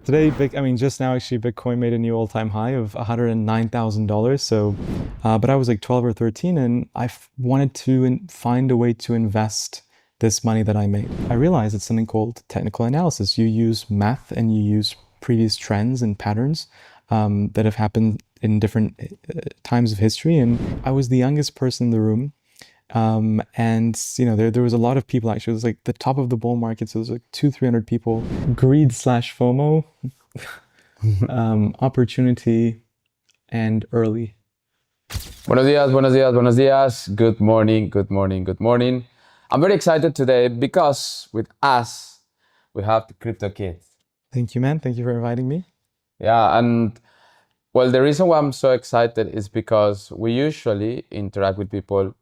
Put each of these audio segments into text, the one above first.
Today, just now actually, Bitcoin made a new all-time high of $109,000. So, but I was like 12 or 13, and wanted to find a way to invest this money that I made. I realized it's something called technical analysis. You use math and you use previous trends and patterns that have happened in different times of history. And I was the youngest person in the room. And there was a lot of people actually. It was like the top of the bull market, so there was like 200-300 people. Greed / FOMO, opportunity, and early. Buenos días, buenos días, buenos días. Good morning, good morning, good morning. I'm very excited today because with us, we have the Cryptokid. Thank you, man. Thank you for inviting me. Yeah, and well, the reason why I'm so excited is because we usually interact with people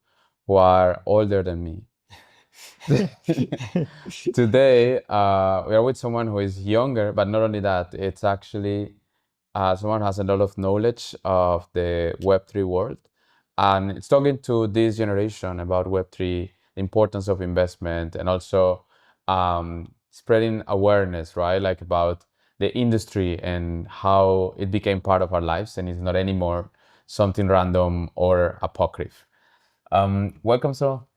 who are older than me. Today, we are with someone who is younger, but not only that, it's actually someone who has a lot of knowledge of the Web3 world. And it's talking to this generation about Web3, the importance of investment, and also spreading awareness, right? Like about the industry and how it became part of our lives and it's not anymore something random or apocryph. Welcome, so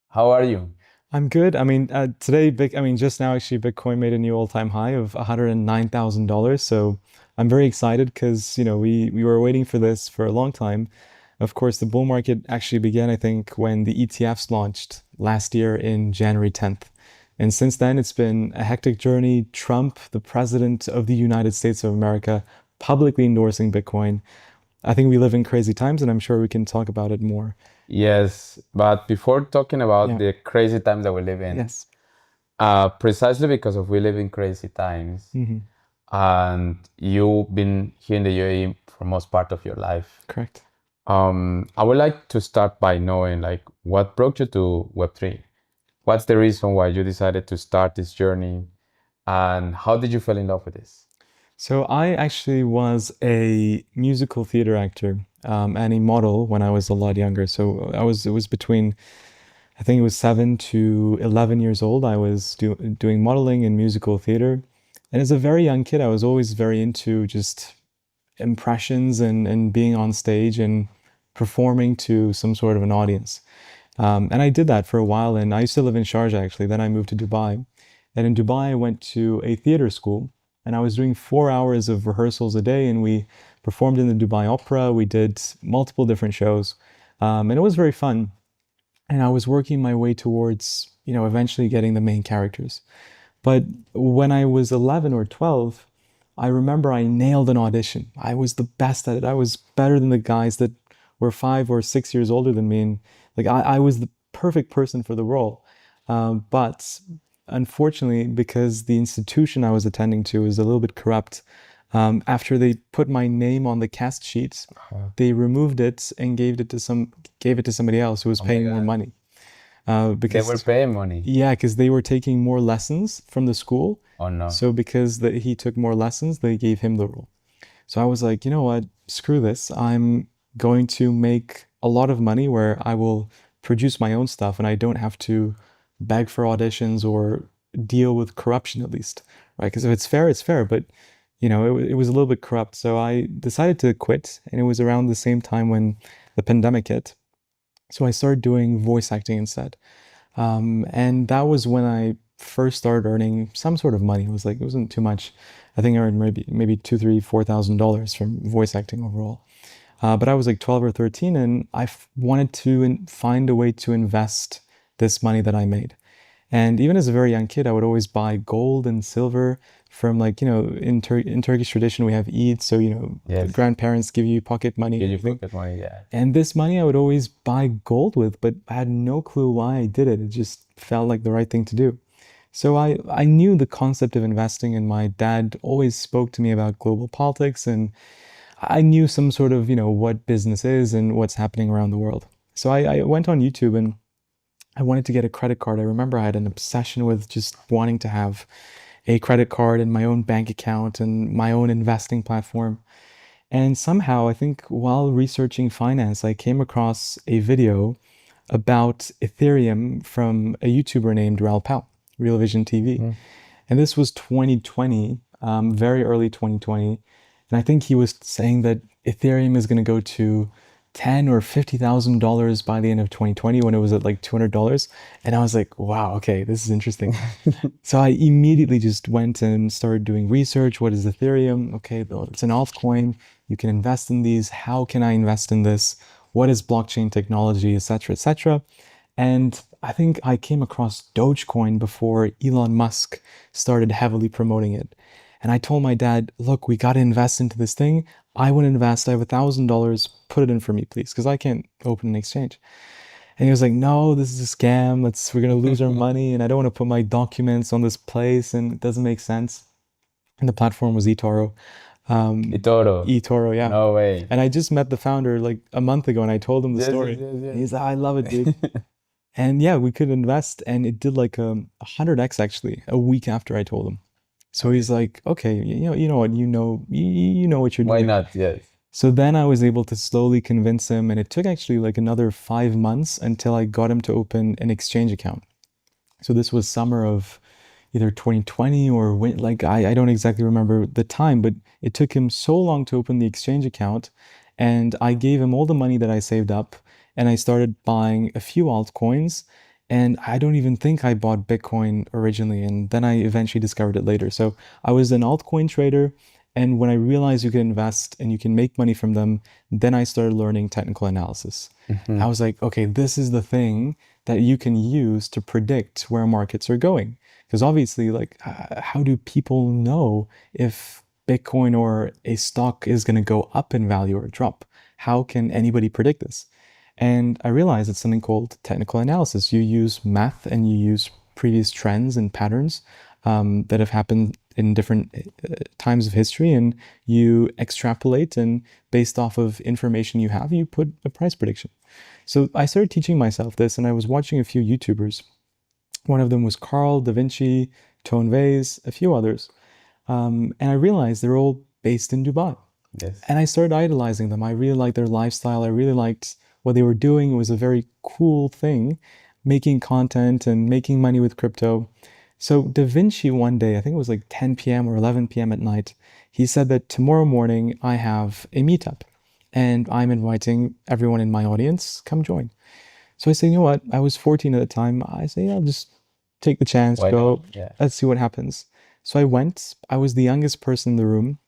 how are you? I'm good. Today, just now actually, Bitcoin made a new all-time high of $109,000. So I'm very excited because, we were waiting for this for a long time. Of course, the bull market actually began, I think, when the ETFs launched last year in January 10th. And since then, it's been a hectic journey. Trump, the president of the United States of America, publicly endorsing Bitcoin. I think we live in crazy times, and I'm sure we can talk about it more. Yes, but before talking about Yeah. the crazy times that we live in, Yes. precisely because of we live in crazy times, and you've been here in the UAE for most part of your life. Correct. I would like to start by knowing like what brought you to Web3? What's the reason why you decided to start this journey, and how did you fall in love with this? So I actually was a musical theater actor and a model when I was a lot younger. So it was between, I think it was 7 to 11 years old. I was doing modeling and musical theater. And as a very young kid, I was always very into just impressions and being on stage and performing to some sort of an audience. And I did that for a while, and I used to live in Sharjah actually. Then I moved to Dubai. And in Dubai, I went to a theater school, and I was doing 4 hours of rehearsals a day, and we performed in the Dubai Opera. We did multiple different shows, and it was very fun. And I was working my way towards, eventually getting the main characters. But when I was 11 or 12, I remember I nailed an audition. I was the best at it. I was better than the guys that were 5 or 6 years older than me. And like I was the perfect person for the role. But unfortunately, because the institution I was attending to is a little bit corrupt, after they put my name on the cast sheet, they removed it and gave it to somebody else who was paying more money. They were paying money. Yeah, because they were taking more lessons from the school. Oh no. So because he took more lessons, they gave him the role. So I was like, you know what? Screw this. I'm going to make a lot of money where I will produce my own stuff and I don't have to beg for auditions or deal with corruption at least, right? Because if it's fair, it's fair. But, it was a little bit corrupt. So I decided to quit. And it was around the same time when the pandemic hit. So I started doing voice acting instead. And that was when I first started earning some sort of money. It wasn't too much. I think I earned maybe $2,000, $3,000, $4,000 from voice acting overall. But I was like 12 or 13, and I wanted to find a way to invest this money that I made. And even as a very young kid, I would always buy gold and silver from in Turkish tradition, we have Eid. So, Yes. the grandparents give you pocket money. Give you pocket money, yeah. And this money I would always buy gold with, but I had no clue why I did it. It just felt like the right thing to do. So I knew the concept of investing, and my dad always spoke to me about global politics, and I knew some sort of, what business is and what's happening around the world. So I went on YouTube and I wanted to get a credit card. I remember I had an obsession with just wanting to have a credit card and my own bank account and my own investing platform. And somehow, I think while researching finance, I came across a video about Ethereum from a YouTuber named Real Vision TV. And this was 2020. very early 2020, and I think he was saying that Ethereum is going to go to $10,000 or $50,000 by the end of 2020 when it was at like $200, and I was like, wow, okay, this is interesting. So I immediately just went and started doing research. What is Ethereum? Okay, it's an altcoin. You can invest in these. How can I invest in this? What is blockchain technology, etc., etc. And I think I came across Dogecoin before Elon Musk started heavily promoting it. And I told my dad, look, we got to invest into this thing. I want to invest. I have $1,000. Put it in for me, please, because I can't open an exchange. And he was like, no, this is a scam. We're going to lose our money. And I don't want to put my documents on this place. And it doesn't make sense. And the platform was eToro. eToro. eToro, yeah. No way. And I just met the founder like a month ago and I told him the Yes, yes, story. yes, And yes. he's like, I love it, dude. And yeah, we could invest, and it did like 100x actually a week after I told him. So he's like, okay, you know what, you know what you're Why doing. not? Yes. So then I was able to slowly convince him, and it took actually like another 5 months until I got him to open an exchange account. So this was summer of either 2020 or when, like I don't exactly remember the time, but it took him so long to open the exchange account. And I gave him all the money that I saved up and I started buying a few altcoins. And I don't even think I bought Bitcoin originally. And then I eventually discovered it later. So I was an altcoin trader. And when I realized you can invest and you can make money from them, then I started learning technical analysis. Hmm. I was like, okay, this is the thing that you can use to predict where markets are going. Because obviously, like, how do people know if Bitcoin or a stock is going to go up in value or drop? How can anybody predict this? And I realized it's something called technical analysis. You use math and you use previous trends and patterns that have happened in different times of history, and you extrapolate, and based off of information you have, you put a price prediction. So I started teaching myself this, and I was watching a few YouTubers. One of them was Carl, Da Vinci, Tone Vays, a few others. And I realized they're all based in Dubai. Yes. And I started idolizing them. I really liked their lifestyle. I really liked what they were doing. It was a very cool thing, making content and making money with crypto. So Da Vinci one day, I think it was like 10 p.m. or 11 p.m. at night, he said that tomorrow morning I have a meetup and I'm inviting everyone in my audience, come join. So I said, you know what? I was 14 at the time. I say, yeah, I'll just take the chance, Why not? go. Yeah. Let's see what happens. So I went. I was the youngest person in the room.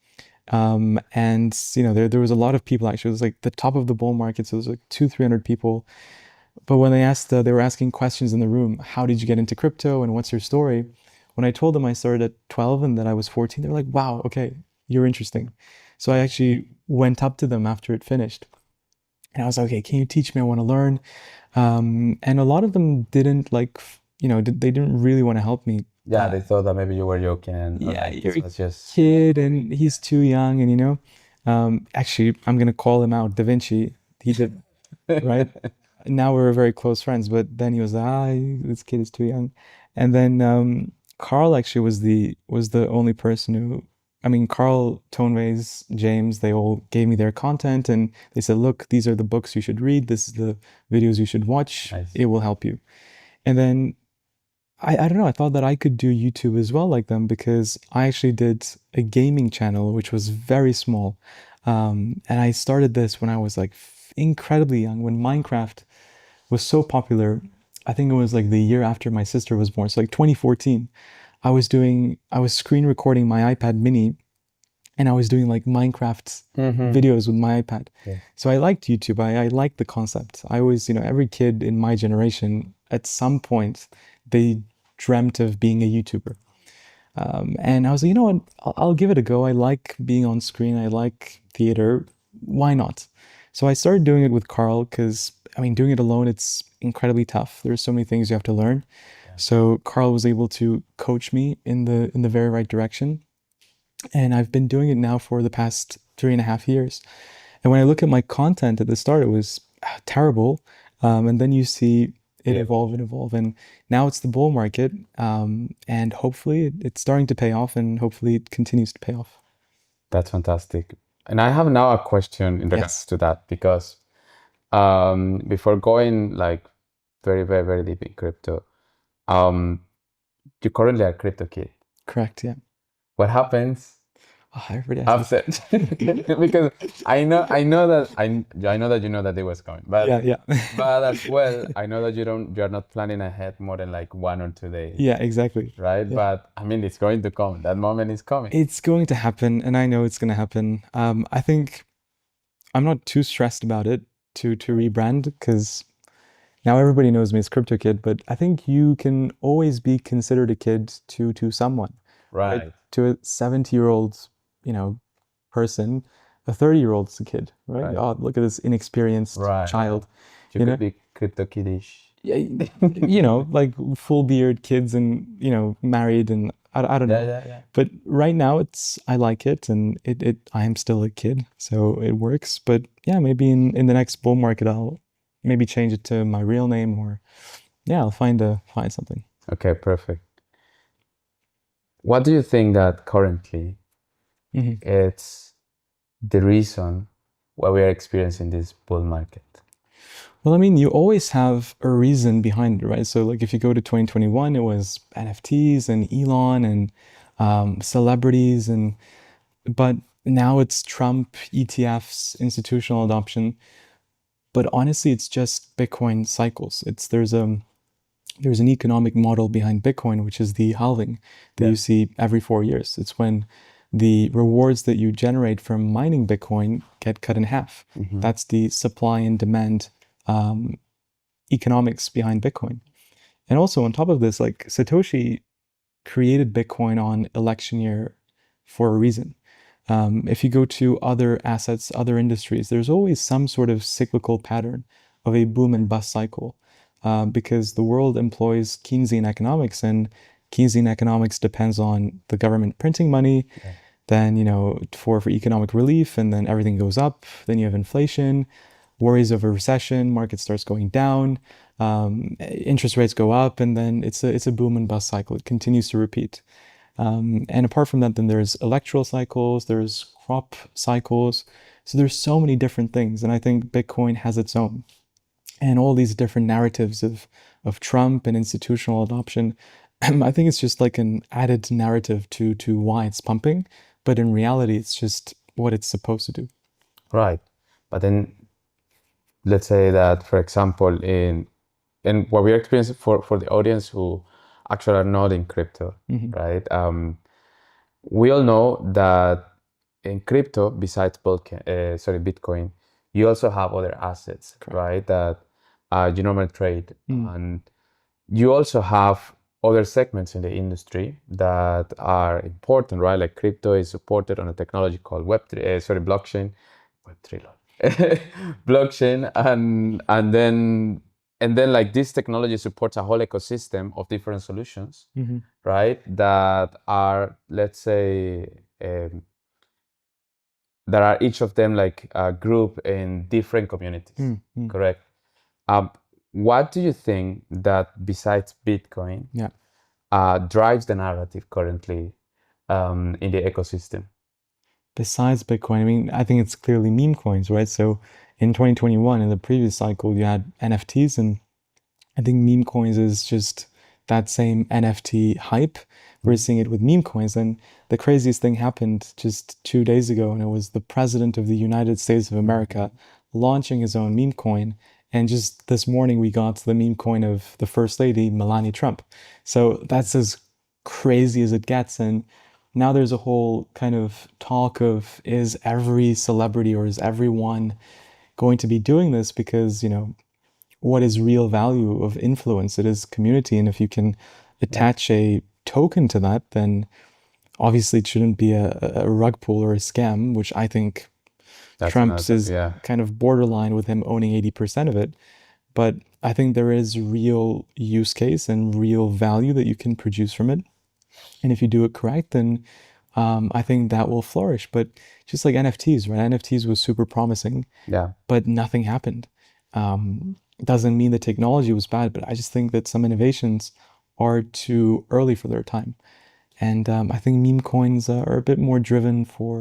And there was a lot of people actually. It was like the top of the bull market. So it was like 300 people. But when they were asking questions in the room, how did you get into crypto and what's your story? When I told them I started at 12 and that I was 14, they were like, wow, okay, you're interesting. So I actually went up to them after it finished. And I was like, okay, can you teach me? I want to learn. And a lot of them didn't like, they didn't really want to help me. Yeah, they thought that maybe you were joking or Yeah, like you're this a was just kid and he's too young. And, actually, I'm going to call him out. Da Vinci, he did, right? Now we're very close friends, but then he was like, this kid is too young. And then Carl actually was the only person who, I mean, Carl, Toneways, James, they all gave me their content and they said, look, these are the books you should read. This is the videos you should watch. nice. It will help you. And then I don't know, I thought that I could do YouTube as well like them because I actually did a gaming channel, which was very small. And I started this when I was like incredibly young, when Minecraft was so popular. I think it was like the year after my sister was born. So like 2014, I was screen recording my iPad mini and I was doing like Minecraft Hmm. videos with my iPad. Yeah. So I liked YouTube. I liked the concept. I always, every kid in my generation at some point, they dreamt of being a YouTuber. And I was like, you know what? I'll give it a go. I like being on screen. I like theater. Why not? So I started doing it with Carl because, I mean, doing it alone, it's incredibly tough. There's so many things you have to learn. Yeah. So Carl was able to coach me in the very right direction. And I've been doing it now for the past 3.5 years. And when I look at my content at the start, it was terrible. And then you see it Yeah. evolve and evolve. And now it's the bull market. And hopefully it's starting to pay off and hopefully it continues to pay off. That's fantastic. And I have now a question in regards Yes, to that because before going like very, very, very deep in crypto, um, you currently are Cryptokid. correct. Yeah. what happens Oh, everybody asks this. upset? Because I know that you know that it was coming, Yeah, yeah. but as well, I know that you're not planning ahead more than like 1 or 2 days, Yeah, exactly. right? Yeah. But I mean, it's going to come. That moment is coming. It's going to happen, and I know it's going to happen. I think I'm not too stressed about it to rebrand because now everybody knows me as Cryptokid, but I think you can always be considered a kid to someone, right? Right, To a 70-year-old, you know, person, a 30-year-old's a kid, right? right, Oh, look at this inexperienced right. child, You you could know? be crypto kiddish. Yeah, like full beard kids and, married and I don't Yeah, know. yeah, yeah. But right now I like it and I am still a kid, so it works. But yeah, maybe in the next bull market I'll maybe change it to my real name or yeah, I'll find something. Okay, perfect. What do you think that currently Hmm. it's the reason why we are experiencing this bull market? Well, I mean, you always have a reason behind it, right? So, like, if you go to 2021, it was NFTs and Elon and celebrities, but now it's Trump, ETFs, institutional adoption. But honestly, it's just Bitcoin cycles. There's an economic model behind Bitcoin, which is the halving that Yeah. you see every 4 years. It's when the rewards that you generate from mining Bitcoin get cut in half. Hmm. That's the supply and demand um, economics behind Bitcoin. And also on top of this, like Satoshi created Bitcoin on election year for a reason. If you go to other assets, other industries, there's always some sort of cyclical pattern of a boom and bust cycle because the world employs Keynesian economics, and Keynesian economics depends on the government printing money. Yeah. Then, for economic relief, and then everything goes up. Then you have inflation, worries of a recession, market starts going down, interest rates go up, and then it's a boom and bust cycle. It continues to repeat. And apart from that, then there's electoral cycles, there's crop cycles. So there's so many different things. And I think Bitcoin has its own. And all these different narratives of Trump and institutional adoption, I think it's just like an added narrative to why it's pumping. But in reality, it's just what it's supposed to do. Right. But then let's say that, for example, in what we're experiencing for the audience who actually are not in crypto, Hmm. right? We all know that in crypto, besides Bitcoin, you also have other assets, Correct. right? That you normally trade, Mm. and you also have other segments in the industry that are important, right? Like crypto is supported on a technology called blockchain, Web3, blockchain, and then like this technology supports a whole ecosystem of different solutions, Hmm. right? That are, let's say, um, that are each of them like a group in different communities, Mm. correct? Um, what do you think that besides Bitcoin Yeah. drives the narrative currently in the ecosystem? Besides Bitcoin, I mean, I think it's clearly meme coins, right? So in 2021, in the previous cycle, you had NFTs, and I think meme coins is just that same NFT hype. We're Mhm. seeing it with meme coins. And the craziest thing happened just 2 days ago, and it was the president of the United States of America launching his own meme coin. And just this morning, we got the meme coin of the First Lady, Melania Trump. So that's as crazy as it gets. And now there's a whole kind of talk of, is every celebrity or is everyone going to be doing this? Because, what is real value of influence? It is community. And if you can Yeah, attach a token to that, then obviously it shouldn't be a rug pull or a scam, which I think that's Trump's another. is Yeah, kind of borderline with him owning 80% of it. But I think there is real use case and real value that you can produce from it. And if you do it correct, then I think that will flourish. But just like NFTs, right? NFTs was super promising, yeah, but nothing happened. Doesn't mean the technology was bad, but I just think that some innovations are too early for their time. And I think meme coins are a bit more driven for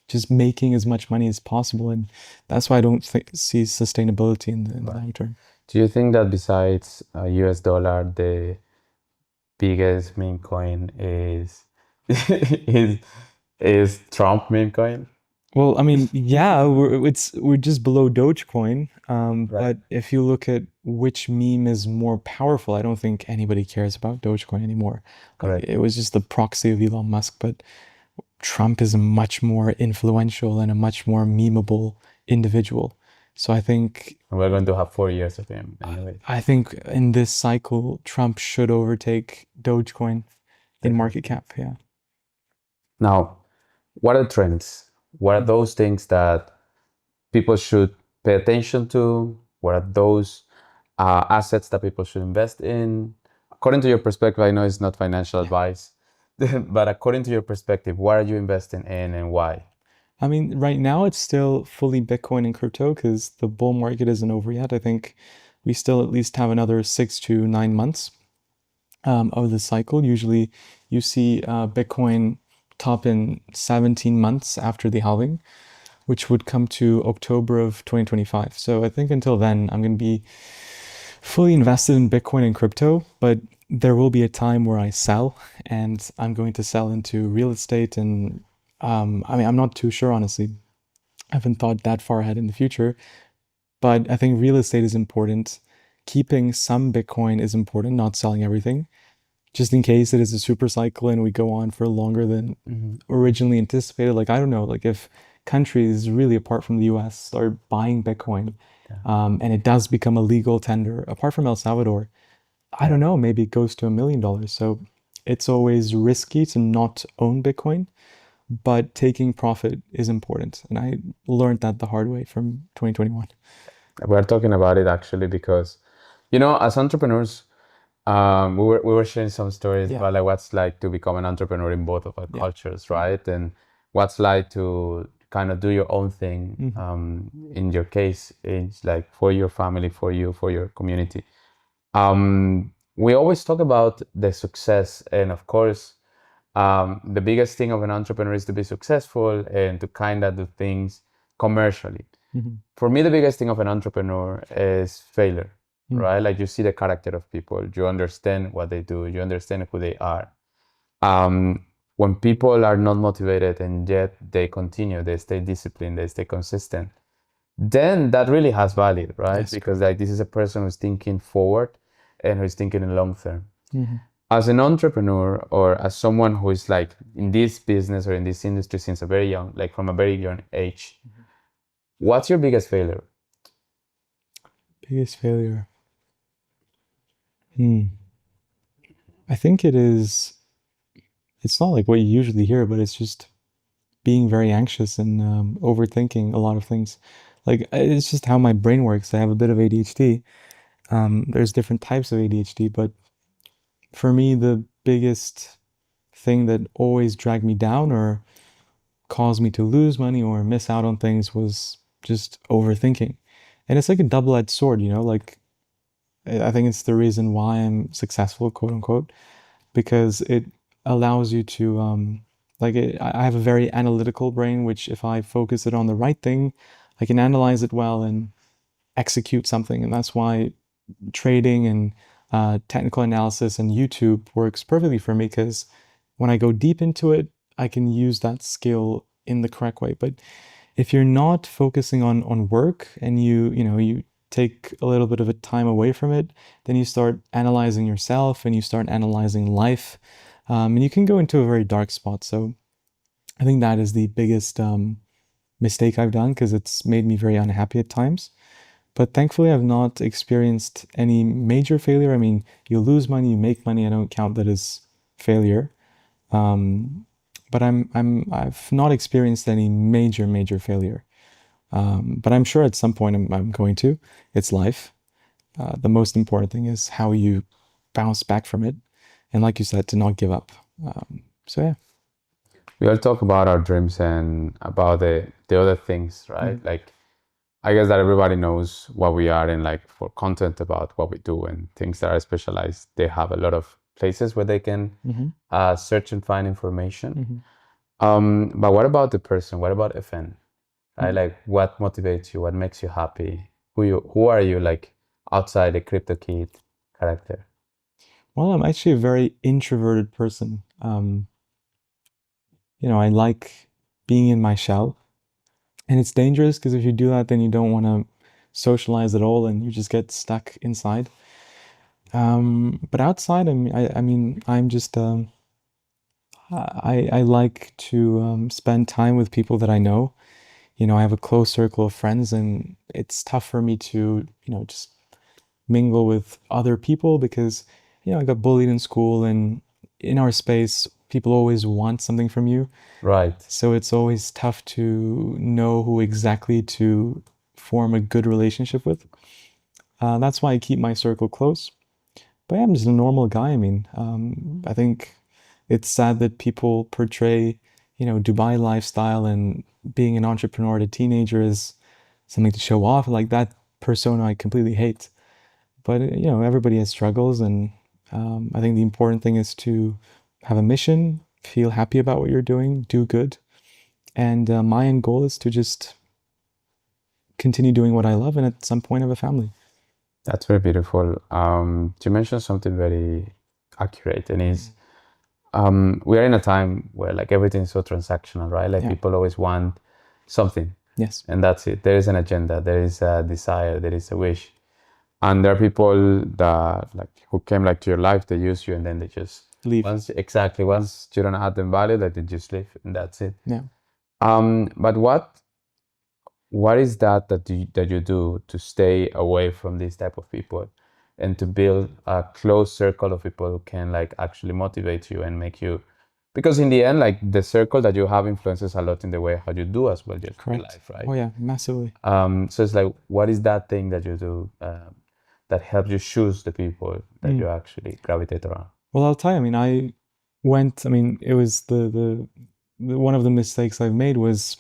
just making as much money as possible. And that's why I don't see sustainability in the right. long term. Do you think that besides US dollar, the biggest meme coin is is is Trump meme coin? Well, I mean, yeah, we're just below Dogecoin. Right. But if you look at which meme is more powerful, I don't think anybody cares about Dogecoin anymore. Like Correct. it was just the proxy of Elon Musk, but Trump is a much more influential and a much more memeable individual. So And we're going to have 4 years of him anyway. I think in this cycle, Trump should overtake Dogecoin in market Definitely. cap. Yeah. Now, what are trends? What are those things that people should pay attention to? What are those assets that people should invest in? According to your perspective, I know it's not financial advice, but according to your perspective, what are you investing in and why? I mean, right now it's still fully Bitcoin and crypto because the bull market isn't over yet. I think we still at least have another 6 to 9 months of the cycle. Usually you see Bitcoin top in 17 months after the halving, which would come to October of 2025. So I think until then, I'm going to be fully invested in Bitcoin and crypto, but there will be a time where I sell and I'm going to sell into real estate. And I mean, I'm not too sure, honestly. I haven't thought that far ahead in the future, but I think real estate is important. Keeping some Bitcoin is important, not selling everything, just in case it is a super cycle and we go on for longer than Mhm. originally anticipated. Like, I don't know, like if countries really apart from the US start buying Bitcoin, Yeah. and it does become a legal tender, apart from El Salvador, I Yeah. don't know, maybe it goes to $1 million. So it's always risky to not own Bitcoin, but taking profit is important. And I learned that the hard way from 2021. We're talking about it actually because, as entrepreneurs, we were sharing some stories Yeah. about like what's like to become an entrepreneur in both of our Yeah. cultures, right? And what's like to kind of do your own thing. Hmm. In your case, it's like for your family, for you, for your community. We always talk about the success, and of course, the biggest thing of an entrepreneur is to be successful and to kind of do things commercially. Hmm. For me, the biggest thing of an entrepreneur is failure, Mm. right? Like you see the character of people, you understand what they do, you understand who they are. Um, when people are not motivated and yet they continue, they stay disciplined, they stay consistent, then that really has value, right? Yes, Because correct. like this is a person who's thinking forward and who's thinking in long term. Hmm. As an entrepreneur or as someone who is like in this business or in this industry since a very young, like from a very young age, what's your biggest failure? Biggest failure. Hmm. I think it's not like what you usually hear, but it's just being very anxious and overthinking a lot of things. Like it's just how my brain works. I have a bit of ADHD. There's different types of ADHD, but for me, the biggest thing that always dragged me down or caused me to lose money or miss out on things was just overthinking. And it's like a double-edged sword, like I think it's the reason why I'm successful, quote unquote, because it allows you to I have a very analytical brain, which if I focus it on the right thing, I can analyze it well and execute something. And that's why trading and technical analysis and YouTube works perfectly for me because when I go deep into it, I can use that skill in the correct way. But if you're not focusing on work and you take a little bit of a time away from it, then you start analyzing yourself and you start analyzing life, and you can go into a very dark spot. So I think that is the biggest mistake I've done because it's made me very unhappy at times. But thankfully, I've not experienced any major failure. I mean, you lose money, you make money. I don't count that as failure. Um, but I've not experienced any major failure. But I'm sure at some point I'm going to. It's life. The most important thing is how you bounce back from it. And like you said, to not give up. So yeah. We all talk about our dreams and about the other things, right? Mhm. Like I guess that everybody knows what we are and like for content about what we do and things that are specialized, they have a lot of places where they can Mhm. search and find information. Mhm. But what about the person? What about FN? Right? Mhm. Like what motivates you? What makes you happy? Who are you like outside the Cryptokid character? Well, I'm actually a very introverted person. I like being in my shell. And it's dangerous because if you do that, then you don't want to socialize at all and you just get stuck inside. But outside, I mean, I'm just, I like to spend time with people that I know. I have a close circle of friends, and it's tough for me to, just mingle with other people because, I got bullied in school, and in our space, people always want something from you. Right. So it's always tough to know who exactly to form a good relationship with. That's why I keep my circle close. But yeah, I'm just a normal guy. I mean, I think it's sad that people portray, Dubai lifestyle and being an entrepreneur at a teenager as something to show off. Like that persona I completely hate. But, everybody has struggles. And I think the important thing is to have a mission, feel happy about what you're doing, do good. And my end goal is to just continue doing what I love and at some point have a family. That's very beautiful. You mentioned something very accurate, and is we are in a time where like everything is so transactional, right? Like Yeah. people always want something, Yes. and that's it. There is an agenda, there is a desire, there is a wish, and there are people that like who came like to your life, they use you, and then they just Leave. once you don't add them value, like they just leave, and that's it. Yeah. But what is that you do to stay away from these type of people and to build a close circle of people who can like actually motivate you and make you, because in the end like the circle that you have influences a lot in the way how you do as well just in your Correct. life, right? Oh yeah, massively. So it's like, what is that thing that you do that helps you choose the people that you actually gravitate around? Well, I'll tell you. I mean, it was the one of the mistakes I've made was,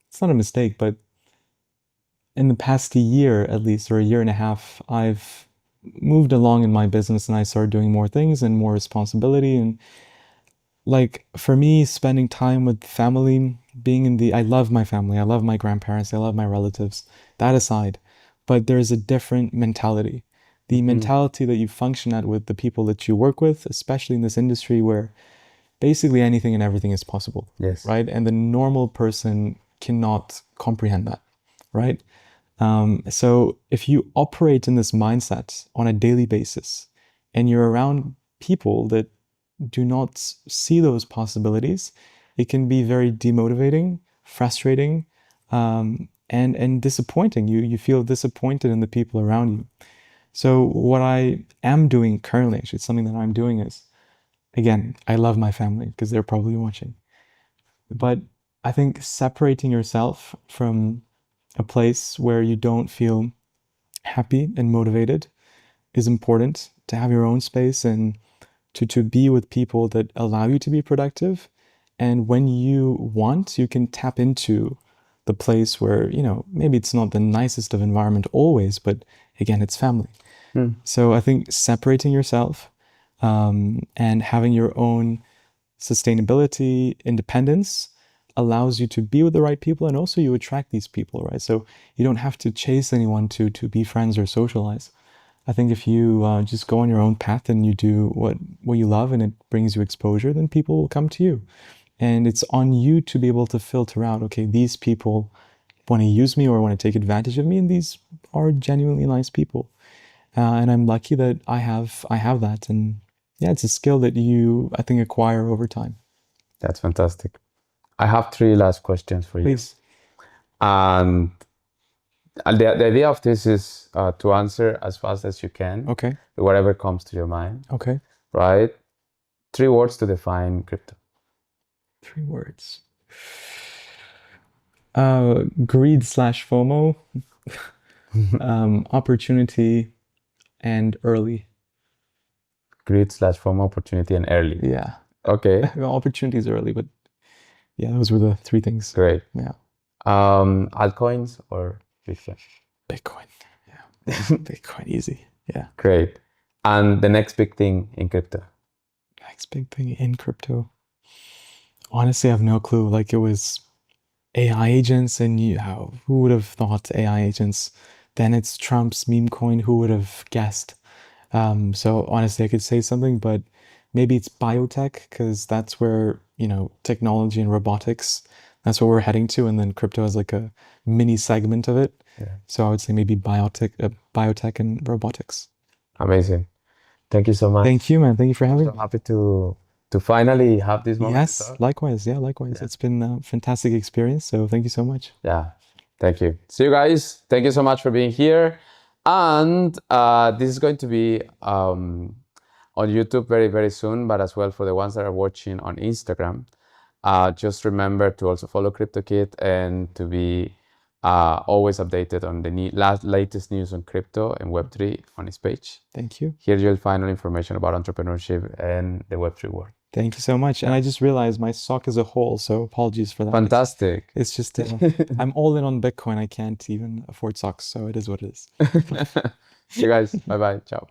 it's not a mistake, but in the past year at least, or a year and a half, I've moved along in my business and I started doing more things and more responsibility. And like for me, spending time with family, I love my family, I love my grandparents, I love my relatives, that aside, but there's a different mentality. The mentality that you function at with the people that you work with, especially in this industry where basically anything and everything is possible, Yes. right? And the normal person cannot comprehend that, right? So if you operate in this mindset on a daily basis and you're around people that do not see those possibilities, it can be very demotivating, frustrating, and disappointing. You feel disappointed in the people around you. So what I am doing currently, actually, it's something that I'm doing is, again, I love my family because they're probably watching. But I think separating yourself from a place where you don't feel happy and motivated is important, to have your own space and to be with people that allow you to be productive. And when you want, you can tap into the place where, maybe it's not the nicest of environment always, but again, it's family. So I think separating yourself and having your own sustainability, independence allows you to be with the right people, and also you attract these people, right? So you don't have to chase anyone to be friends or socialize. I think if you just go on your own path and you do what you love and it brings you exposure, then people will come to you. And it's on you to be able to filter out, okay, these people want to use me or want to take advantage of me, and these are genuinely nice people. And I'm lucky that I have that. And yeah, it's a skill that you, I think, acquire over time. That's fantastic. I have three last questions for you. Please. And the idea of this is to answer as fast as you can, Okay. whatever comes to your mind, Okay. right? 3 words to define crypto. 3 words. Greed slash FOMO, opportunity, and early. Greed slash FOMO, opportunity, and early. Yeah. Okay, Opportunity is early, but yeah, those were the three things. great. Yeah. Altcoins or Bitcoin? Bitcoin. Yeah. Bitcoin, easy. Yeah. Great. And the next big thing in crypto? Next big thing in crypto. Honestly, I have no clue. Like it was AI agents, and who would have thought AI agents? Then it's Trump's meme coin. Who would have guessed? So honestly, I could say something, but maybe it's biotech because that's where, technology and robotics, that's what we're heading to. And then crypto is like a mini segment of it. Yeah. So I would say maybe biotech and robotics. Amazing. Thank you so much. Thank you, man. Thank you for I'm having so me. happy to finally have this moment to Yes, talk. likewise. Yeah, likewise. Yeah. It's been a fantastic experience. So thank you so much. Yeah. Thank you. See you guys. Thank you so much for being here. And this is going to be on YouTube very, very soon, but as well for the ones that are watching on Instagram. Just remember to also follow Cryptokid and to be always updated on the latest news on crypto and Web3 on his page. Thank you. Here you'll find all information about entrepreneurship and the Web3 world. Thank you so much. And I just realized my sock is a hole, so apologies for that. Fantastic. It's just, I'm all in on Bitcoin. I can't even afford socks, so it is what it is. See you guys. Bye bye. Ciao.